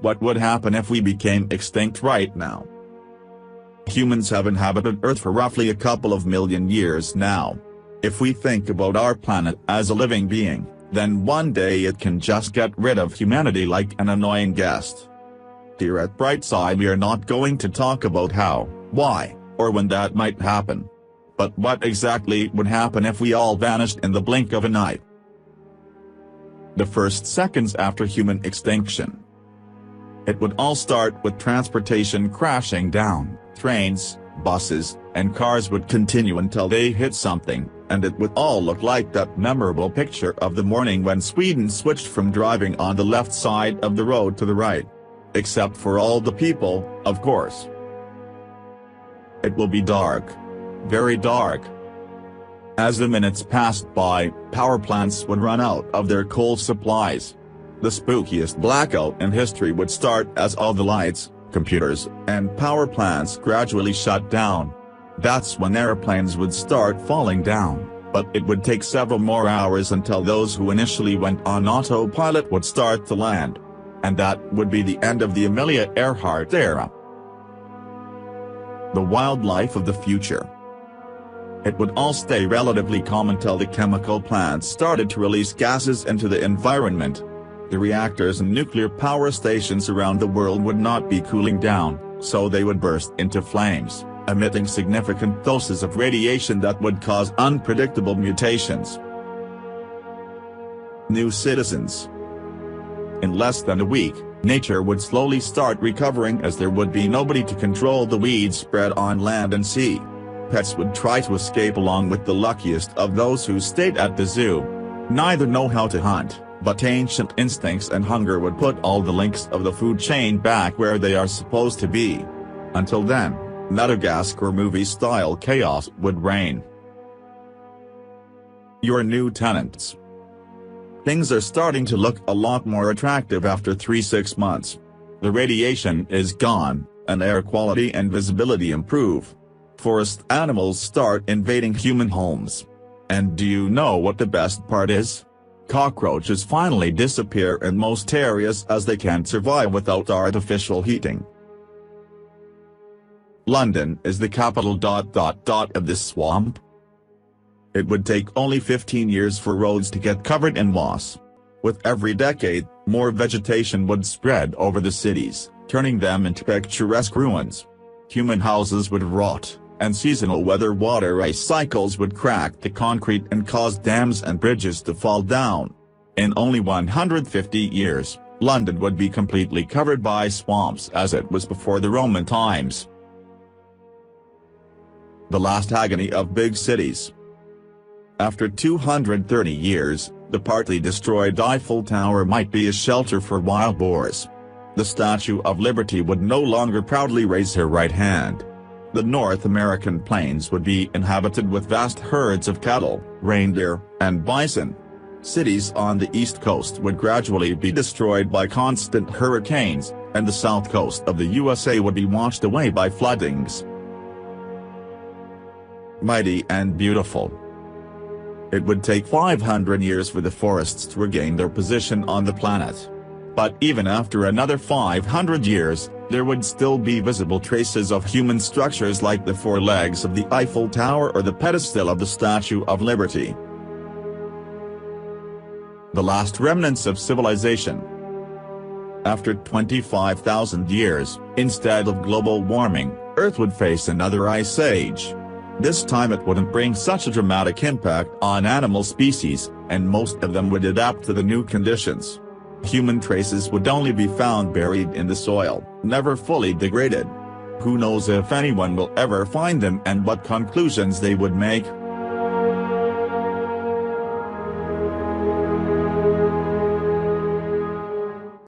What would happen if we became extinct right now? Humans have inhabited Earth for roughly a couple of million years now. If we think about our planet as a living being, then one day it can just get rid of humanity like an annoying guest. Here at Brightside we are not going to talk about how, why, or when that might happen. But what exactly would happen if we all vanished in the blink of an eye? The first seconds after human extinction. It would all start with transportation crashing down. Trains, buses, and cars would continue until they hit something, and it would all look like that memorable picture of the morning when Sweden switched from driving on the left side of the road to the right. Except for all the people, of course. It will be dark. Very dark. As the minutes passed by, power plants would run out of their coal supplies. The spookiest blackout in history would start as all the lights, computers, and power plants gradually shut down. That's when airplanes would start falling down, but it would take several more hours until those who initially went on autopilot would start to land. And that would be the end of the Amelia Earhart era. The wildlife of the future. It would all stay relatively calm until the chemical plants started to release gases into the environment. The reactors and nuclear power stations around the world would not be cooling down, so they would burst into flames, emitting significant doses of radiation that would cause unpredictable mutations. New citizens. In less than a week, nature would slowly start recovering as there would be nobody to control the weeds spread on land and sea. Pets would try to escape along with the luckiest of those who stayed at the zoo. Neither know how to hunt, but ancient instincts and hunger would put all the links of the food chain back where they are supposed to be. Until then, Madagascar movie-style chaos would reign. Your new tenants. Things are starting to look a lot more attractive after 3-6 months. The radiation is gone, and air quality and visibility improve. Forest animals start invading human homes. And do you know what the best part is? Cockroaches finally disappear in most areas as they can't survive without artificial heating. London is the capital ... of this swamp. It would take only 15 years for roads to get covered in moss. With every decade, more vegetation would spread over the cities, turning them into picturesque ruins. Human houses would rot, and seasonal weather water ice cycles would crack the concrete and cause dams and bridges to fall down. In only 150 years, London would be completely covered by swamps as it was before the Roman times. The last agony of big cities. After 230 years, the partly destroyed Eiffel Tower might be a shelter for wild boars. The Statue of Liberty would no longer proudly raise her right hand. The North American plains would be inhabited with vast herds of cattle, reindeer, and bison. Cities on the East Coast would gradually be destroyed by constant hurricanes, and the South Coast of the USA would be washed away by floodings. Mighty and beautiful. It would take 500 years for the forests to regain their position on the planet. But even after another 500 years, there would still be visible traces of human structures like the four legs of the Eiffel Tower or the pedestal of the Statue of Liberty. The last remnants of civilization. After 25,000 years, instead of global warming, Earth would face another ice age. This time it wouldn't bring such a dramatic impact on animal species, and most of them would adapt to the new conditions. Human traces would only be found buried in the soil, never fully degraded. Who knows if anyone will ever find them and what conclusions they would make.